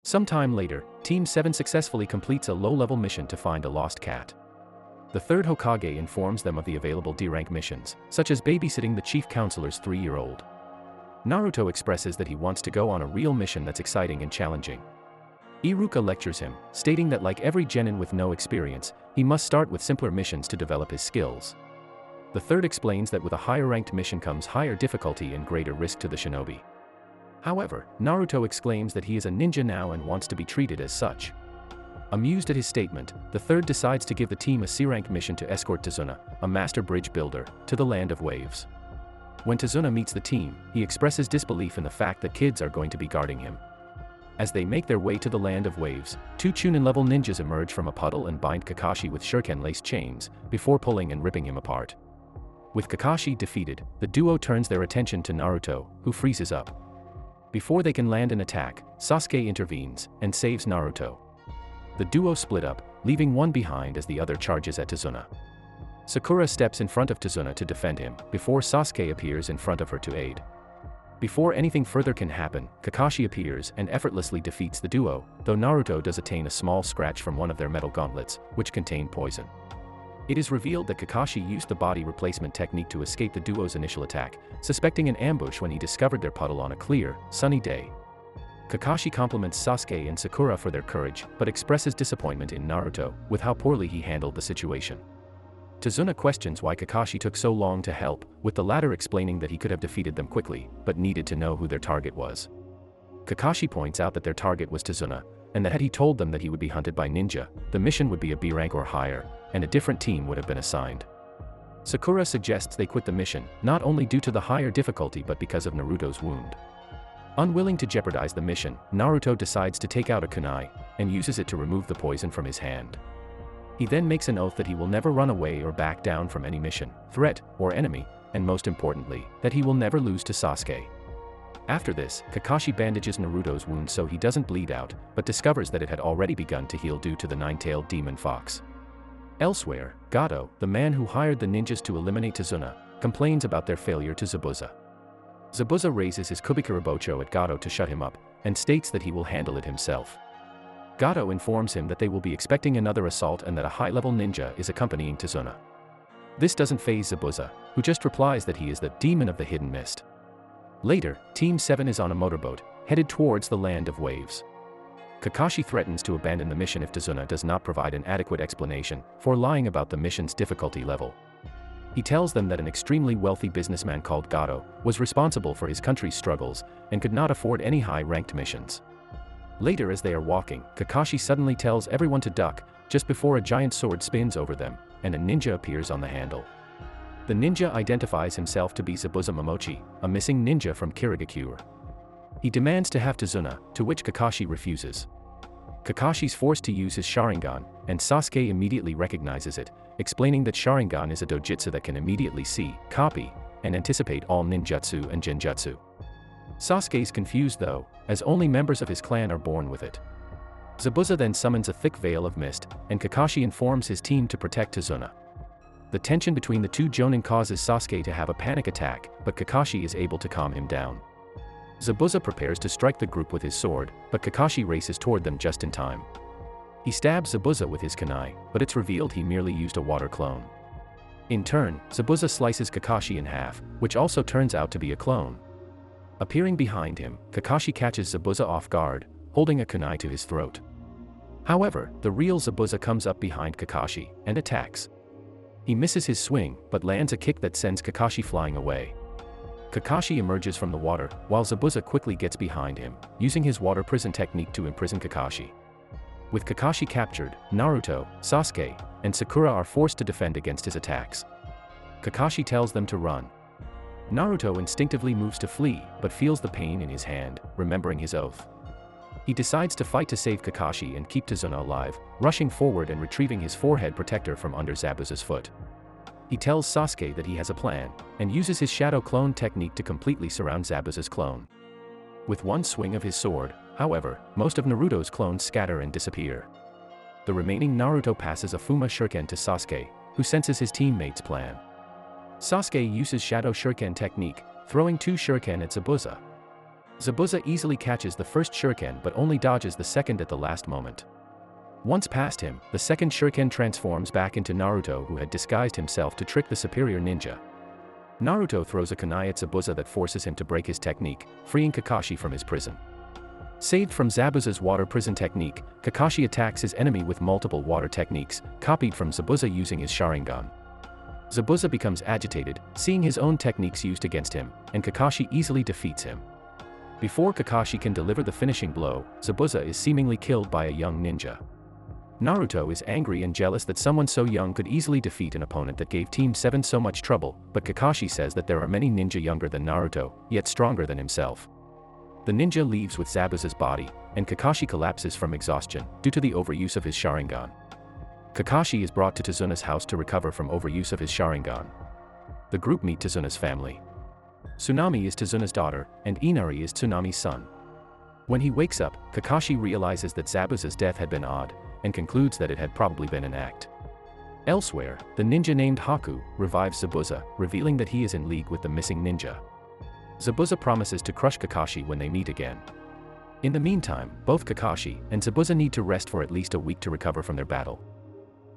Sometime later, Team 7 successfully completes a low-level mission to find a lost cat. The third Hokage informs them of the available D-rank missions, such as babysitting the chief counselor's 3-year-old. Naruto expresses that he wants to go on a real mission that's exciting and challenging. Iruka lectures him, stating that like every genin with no experience, he must start with simpler missions to develop his skills. The third explains that with a higher-ranked mission comes higher difficulty and greater risk to the shinobi. However, Naruto exclaims that he is a ninja now and wants to be treated as such. Amused at his statement, the third decides to give the team a C-rank mission to escort Tazuna, a master bridge builder, to the Land of Waves. When Tazuna meets the team, he expresses disbelief in the fact that kids are going to be guarding him. As they make their way to the Land of Waves, 2 Chunin-level ninjas emerge from a puddle and bind Kakashi with shuriken-laced chains, before pulling and ripping him apart. With Kakashi defeated, the duo turns their attention to Naruto, who freezes up. Before they can land an attack, Sasuke intervenes and saves Naruto. The duo split up, leaving one behind as the other charges at Tazuna. Sakura steps in front of Tazuna to defend him, before Sasuke appears in front of her to aid. Before anything further can happen, Kakashi appears and effortlessly defeats the duo, though Naruto does attain a small scratch from one of their metal gauntlets, which contain poison. It is revealed that Kakashi used the body replacement technique to escape the duo's initial attack, suspecting an ambush when he discovered their puddle on a clear, sunny day. Kakashi compliments Sasuke and Sakura for their courage, but expresses disappointment in Naruto with how poorly he handled the situation. Tazuna questions why Kakashi took so long to help, with the latter explaining that he could have defeated them quickly, but needed to know who their target was. Kakashi points out that their target was Tazuna, and that had he told them that he would be hunted by ninja, the mission would be a B rank or higher, and a different team would have been assigned. Sakura suggests they quit the mission, not only due to the higher difficulty but because of Naruto's wound. Unwilling to jeopardize the mission, Naruto decides to take out a kunai, and uses it to remove the poison from his hand. He then makes an oath that he will never run away or back down from any mission, threat, or enemy, and most importantly, that he will never lose to Sasuke. After this, Kakashi bandages Naruto's wound so he doesn't bleed out, but discovers that it had already begun to heal due to the 9-tailed demon fox. Elsewhere, Gato, the man who hired the ninjas to eliminate Tazuna, complains about their failure to Zabuza. Zabuza raises his Kubikarabocho at Gato to shut him up, and states that he will handle it himself. Gato informs him that they will be expecting another assault and that a high-level ninja is accompanying Tazuna. This doesn't faze Zabuza, who just replies that he is the demon of the hidden mist. Later, Team 7 is on a motorboat, headed towards the Land of Waves. Kakashi threatens to abandon the mission if Tazuna does not provide an adequate explanation for lying about the mission's difficulty level. He tells them that an extremely wealthy businessman called Gato was responsible for his country's struggles and could not afford any high-ranked missions. Later, as they are walking, Kakashi suddenly tells everyone to duck, just before a giant sword spins over them, and a ninja appears on the handle. The ninja identifies himself to be Zabuza Momochi, a missing ninja from Kirigakure. He demands to have Tazuna, to which Kakashi refuses. Kakashi's forced to use his Sharingan, and Sasuke immediately recognizes it, explaining that Sharingan is a dojutsu that can immediately see, copy, and anticipate all ninjutsu and genjutsu. Sasuke's confused though, as only members of his clan are born with it. Zabuza then summons a thick veil of mist, and Kakashi informs his team to protect Tazuna. The tension between the two Jonin causes Sasuke to have a panic attack, but Kakashi is able to calm him down. Zabuza prepares to strike the group with his sword, but Kakashi races toward them just in time. He stabs Zabuza with his kunai, but it's revealed he merely used a water clone. In turn, Zabuza slices Kakashi in half, which also turns out to be a clone. Appearing behind him, Kakashi catches Zabuza off guard, holding a kunai to his throat. However, the real Zabuza comes up behind Kakashi and attacks. He misses his swing, but lands a kick that sends Kakashi flying away. Kakashi emerges from the water, while Zabuza quickly gets behind him, using his water prison technique to imprison Kakashi. With Kakashi captured, Naruto, Sasuke, and Sakura are forced to defend against his attacks. Kakashi tells them to run. Naruto instinctively moves to flee, but feels the pain in his hand, remembering his oath. He decides to fight to save Kakashi and keep Tazuna alive, rushing forward and retrieving his forehead protector from under Zabuza's foot. He tells Sasuke that he has a plan, and uses his shadow clone technique to completely surround Zabuza's clone. With one swing of his sword, however, most of Naruto's clones scatter and disappear. The remaining Naruto passes a Fuma Shuriken to Sasuke, who senses his teammate's plan. Sasuke uses Shadow Shuriken technique, throwing 2 Shuriken at Zabuza. Zabuza easily catches the first shuriken but only dodges the second at the last moment. Once past him, the second shuriken transforms back into Naruto, who had disguised himself to trick the superior ninja. Naruto throws a kunai at Zabuza that forces him to break his technique, freeing Kakashi from his prison. Saved from Zabuza's water prison technique, Kakashi attacks his enemy with multiple water techniques, copied from Zabuza using his Sharingan. Zabuza becomes agitated, seeing his own techniques used against him, and Kakashi easily defeats him. Before Kakashi can deliver the finishing blow, Zabuza is seemingly killed by a young ninja. Naruto is angry and jealous that someone so young could easily defeat an opponent that gave Team 7 so much trouble, but Kakashi says that there are many ninja younger than Naruto, yet stronger than himself. The ninja leaves with Zabuza's body, and Kakashi collapses from exhaustion, due to the overuse of his Sharingan. Kakashi is brought to Tazuna's house to recover from overuse of his Sharingan. The group meet Tazuna's family. Tsunami is Tazuna's daughter, and Inari is Tsunami's son. When he wakes up, Kakashi realizes that Zabuza's death had been odd, and concludes that it had probably been an act. Elsewhere, the ninja named Haku revives Zabuza, revealing that he is in league with the missing ninja. Zabuza promises to crush Kakashi when they meet again. In the meantime, both Kakashi and Zabuza need to rest for at least a week to recover from their battle.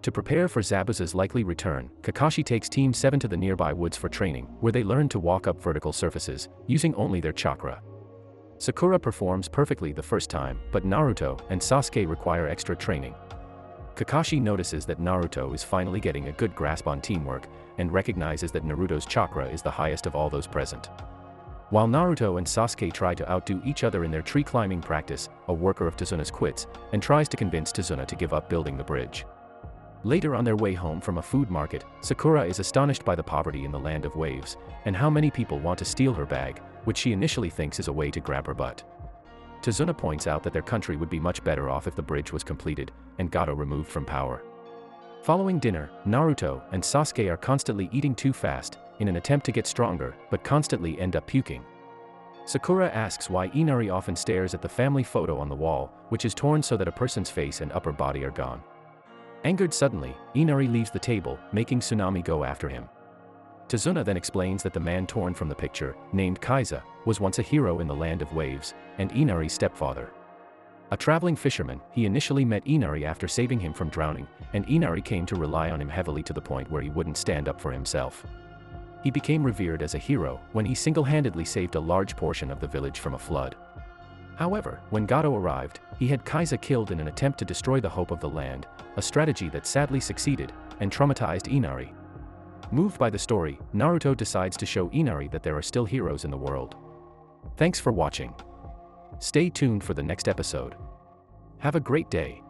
To prepare for Zabuza's likely return, Kakashi takes Team 7 to the nearby woods for training, where they learn to walk up vertical surfaces, using only their chakra. Sakura performs perfectly the first time, but Naruto and Sasuke require extra training. Kakashi notices that Naruto is finally getting a good grasp on teamwork, and recognizes that Naruto's chakra is the highest of all those present. While Naruto and Sasuke try to outdo each other in their tree climbing practice, a worker of Tazuna's quits, and tries to convince Tazuna to give up building the bridge. Later on their way home from a food market, Sakura is astonished by the poverty in the land of waves, and how many people want to steal her bag, which she initially thinks is a way to grab her butt. Tazuna points out that their country would be much better off if the bridge was completed, and Gato removed from power. Following dinner, Naruto and Sasuke are constantly eating too fast, in an attempt to get stronger, but constantly end up puking. Sakura asks why Inari often stares at the family photo on the wall, which is torn so that a person's face and upper body are gone. Angered suddenly, Inari leaves the table, making Tsunami go after him. Tazuna then explains that the man torn from the picture, named Kaiza, was once a hero in the land of waves, and Inari's stepfather. A traveling fisherman, he initially met Inari after saving him from drowning, and Inari came to rely on him heavily to the point where he wouldn't stand up for himself. He became revered as a hero when he single-handedly saved a large portion of the village from a flood. However, when Gato arrived, he had Kaiza killed in an attempt to destroy the hope of the land, a strategy that sadly succeeded, and traumatized Inari. Moved by the story, Naruto decides to show Inari that there are still heroes in the world. Thanks for watching. Stay tuned for the next episode. Have a great day.